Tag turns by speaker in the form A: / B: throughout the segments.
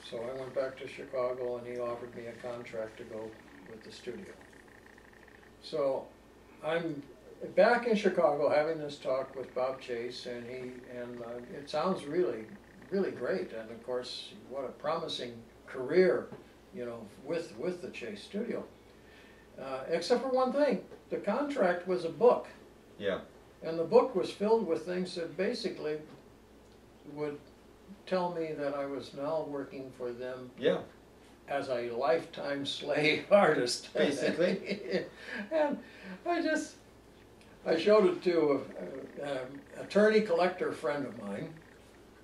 A: So I went back to Chicago and he offered me a contract to go with the studio. So I'm back in Chicago having this talk with Bob Chase, and it sounds really, really great. And of course, what a promising career, you know, with the Chase studio. Except for one thing, the contract was a book.
B: Yeah.
A: And the book was filled with things that basically would tell me that I was now working for them.
B: Yeah.
A: As a lifetime slave artist.
B: Basically.
A: And I showed it to an attorney collector friend of mine,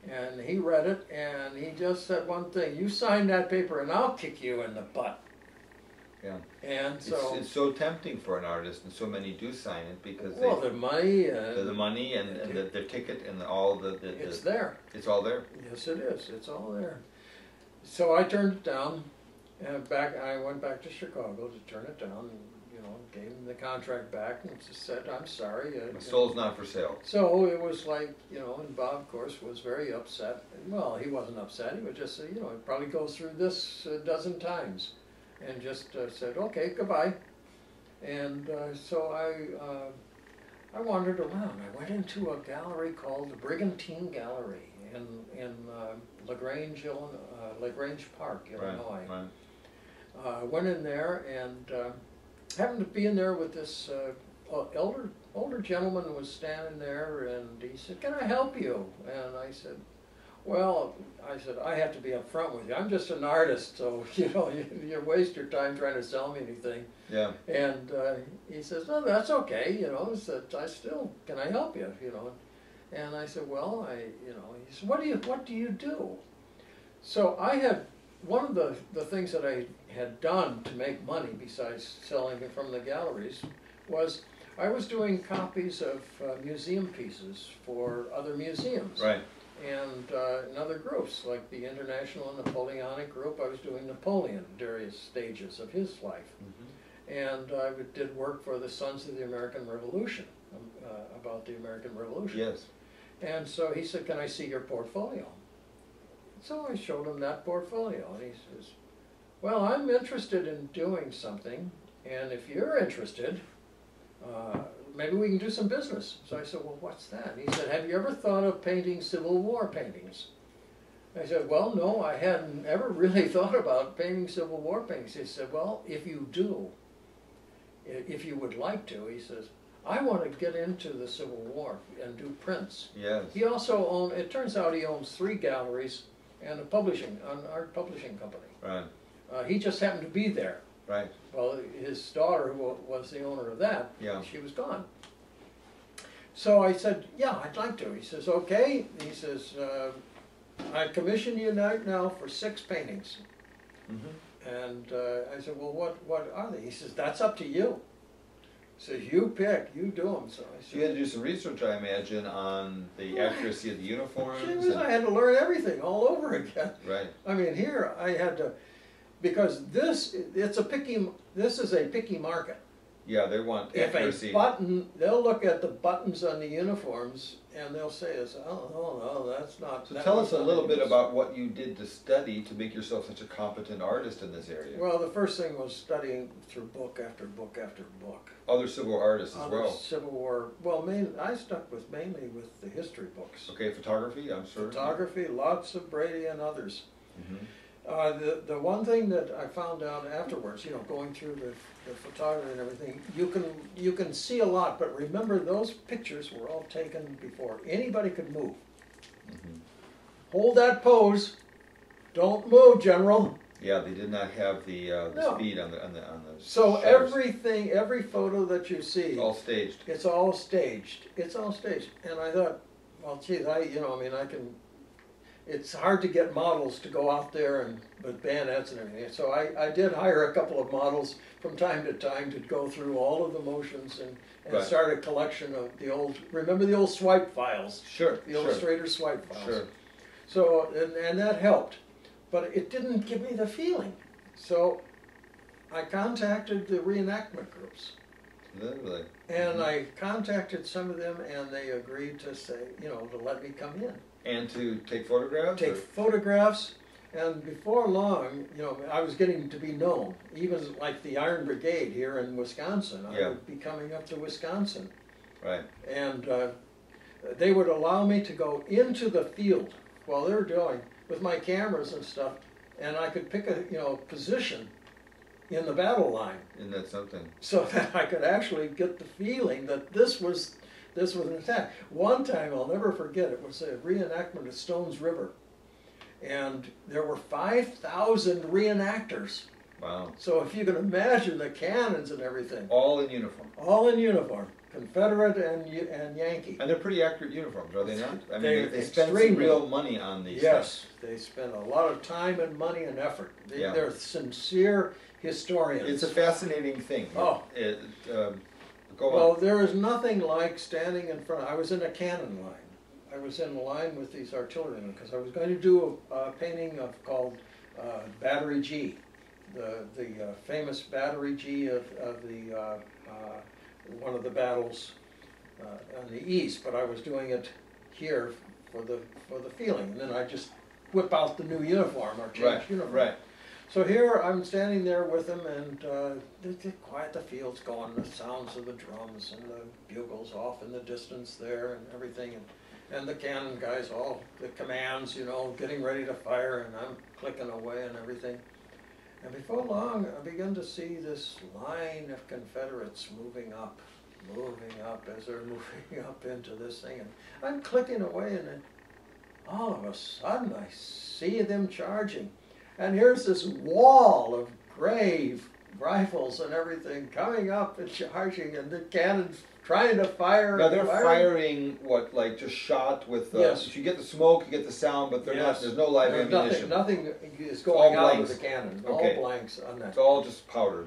A: and he read it, and he just said one thing: you sign that paper and I'll kick you in the butt.
B: Yeah.
A: And so
B: it's so tempting for an artist, and so many do sign it because
A: well, the money
B: the money and the ticket and all
A: it's there.
B: It's all there.
A: Yes, it is. It's all there. So I turned it down, and I went back to Chicago to turn it down, and, you know, gave him the contract back, and just said, I'm sorry.
B: My soul's not for sale.
A: So it was like, you know, and Bob, of course, was very upset. Well, he wasn't upset. He would just say, you know, it probably goes through this a dozen times. And just said, okay, goodbye. And so I wandered around. I went into a gallery called the Brigantine Gallery in LaGrange, LaGrange Park, Illinois.
B: Right.
A: Went in there and happened to be in there with this older gentleman who was standing there, and he said, can I help you? And I said, well, I have to be up front with you. I'm just an artist, so, you know, you waste your time trying to sell me anything.
B: Yeah.
A: And he says, no, that's okay, you know, can I help you, you know? And I said, well, you know, he said, what do you do? So I had, one of the things that I had done to make money besides selling it from the galleries was I was doing copies of museum pieces for other museums.
B: Right.
A: And in other groups, like the International Napoleonic Group, I was doing Napoleon, various stages of his life. Mm-hmm. And I did work for the Sons of the American Revolution, about the American Revolution.
B: Yes.
A: And so he said, can I see your portfolio? So I showed him that portfolio, and he says, well, I'm interested in doing something, and if you're interested, maybe we can do some business. So I said, well, what's that? And he said, have you ever thought of painting Civil War paintings? I said, well, no, I hadn't ever really thought about painting Civil War paintings. He said, well, if you do, if you would like to, he says, I want to get into the Civil War and do prints.
B: Yes.
A: He also owned, it turns out he owns 3 galleries and an art publishing company.
B: Right.
A: He just happened to be there.
B: Right.
A: Well, his daughter, who was the owner of that,
B: yeah,
A: she was gone. So I said, yeah, I'd like to. He says, okay. He says, I commissioned you now for 6 paintings. Mm-hmm. And I said, well, what are they? He says, that's up to you. He says, you pick, you do them. So I said,
B: you had to do some research, I imagine, on the accuracy of the uniforms.
A: I had to learn everything all over again.
B: Right.
A: I mean, here I had to, because this is a picky market.
B: Yeah, they want accuracy.
A: If a button, they'll look at the buttons on the uniforms and they'll say, oh no, that's not.
B: So tell us a little bit about what you did to study to make yourself such a competent artist in this area.
A: Well, the first thing was studying through book after book after book.
B: Other Civil War artists as well.
A: Civil War, well, I stuck mainly with the history books.
B: Okay, photography, I'm sure.
A: Photography, lots of Brady and others.
B: Mm-hmm.
A: The one thing that I found out afterwards, you know, going through the photography and everything, you can see a lot, but remember those pictures were all taken before anybody could move. Mm-hmm. Hold that pose. Don't move, General.
B: Yeah, they did not have the
A: No.
B: speed on the.
A: So
B: shutters.
A: every photo that you see,
B: It's all staged.
A: It's all staged. It's all staged. And I thought, well, geez, I can. It's hard to get models to go out there and with bayonets and everything. So I did hire a couple of models from time to time to go through all of the motions and
B: right.
A: start a collection of the old. Remember the old swipe files?
B: Sure.
A: The Illustrator swipe files.
B: Sure.
A: So and that helped, but it didn't give me the feeling. So I contacted the reenactment groups.
B: Literally.
A: And I contacted some of them, and they agreed to say, you know, to let me come in.
B: And to take photographs?
A: Take photographs. And before long, you know, I was getting to be known, even like the Iron Brigade here in Wisconsin. I
B: Yeah.
A: would be coming up to Wisconsin.
B: Right.
A: And they would allow me to go into the field while they're doing, with my cameras and stuff, and I could pick a, you know, position in the battle line
B: Isn't that something?
A: so that I could actually get the feeling that this was an attack. One time, I'll never forget, it was a reenactment of Stones River. And there were 5,000 reenactors.
B: Wow.
A: So if you can imagine the cannons and everything,
B: All in uniform.
A: all in uniform, Confederate and Yankee.
B: And they're pretty accurate uniforms, are they not? I mean,
A: They're
B: they spend some
A: extremely-
B: real money on these
A: Yes, they spend a lot of time and money and effort.
B: Yeah.
A: They're sincere historians.
B: things. It's a fascinating thing.
A: Oh.
B: Go
A: Well,
B: on.
A: there is nothing like standing in front. I was in a cannon line. I was in line with these artillerymen because I was going to do a painting called Battery G, the famous Battery G of the one of the battles on the east. But I was doing it here for the feeling, and then I just whip out the new uniform or change
B: Right,
A: uniform.
B: right.
A: So here I'm standing there with them, and they quiet the fields going, the sounds of the drums and the bugles off in the distance there and everything, and the cannon guys, all the commands, you know, getting ready to fire, and I'm clicking away and everything. And before long, I began to see this line of Confederates moving up as they're moving up into this thing, and I'm clicking away, and then all of a sudden I see them charging. And here's this wall of grave rifles and everything coming up and charging, and the cannons trying to fire.
B: Now
A: and
B: they're
A: firing.
B: firing what, like just shot with.
A: Yes.
B: You get the smoke, you get the sound, but they're not.
A: Yes.
B: There's no live
A: There's
B: ammunition.
A: Nothing is going
B: all
A: out of
B: blanks.
A: the cannon.
B: Okay.
A: All blanks on that.
B: It's all just powder.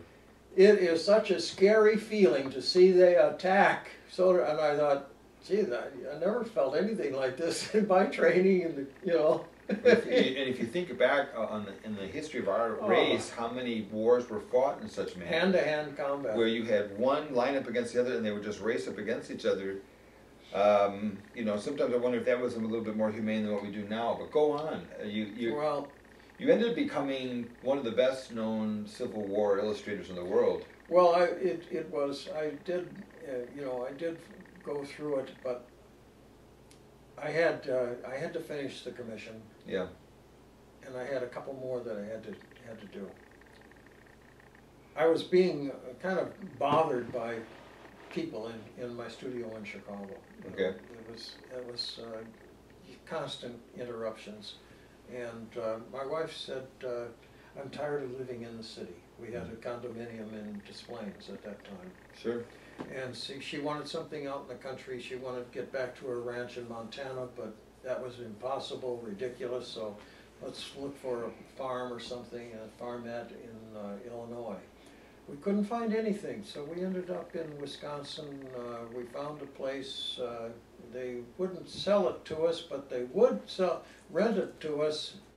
A: It is such a scary feeling to see they attack. So, and I thought, gee, I never felt anything like this in my training, and you know.
B: And if you think back in the history of our
A: Oh.
B: race, how many wars were fought in such manner?
A: Hand-to-hand combat.
B: Where you had one line up against the other, and they would just race up against each other. You know, sometimes I wonder if that was a little bit more humane than what we do now. But go on.
A: Well,
B: You ended up becoming one of the best-known Civil War illustrators in the world.
A: well, it was. I did, you know, I did go through it, but I had to finish the commission,
B: Yeah.
A: and I had a couple more that I had to do. I was being kind of bothered by people in my studio in Chicago. You know,
B: Okay.
A: It was constant interruptions, and my wife said, "I'm tired of living in the city." We had a condominium in Des Plaines at that time.
B: Sure.
A: And see, she wanted something out in the country. She wanted to get back to her ranch in Montana, but that was impossible, ridiculous. So let's look for a farm or something, a farmette in Illinois. We couldn't find anything, so we ended up in Wisconsin. We found a place. They wouldn't sell it to us, but they would rent it to us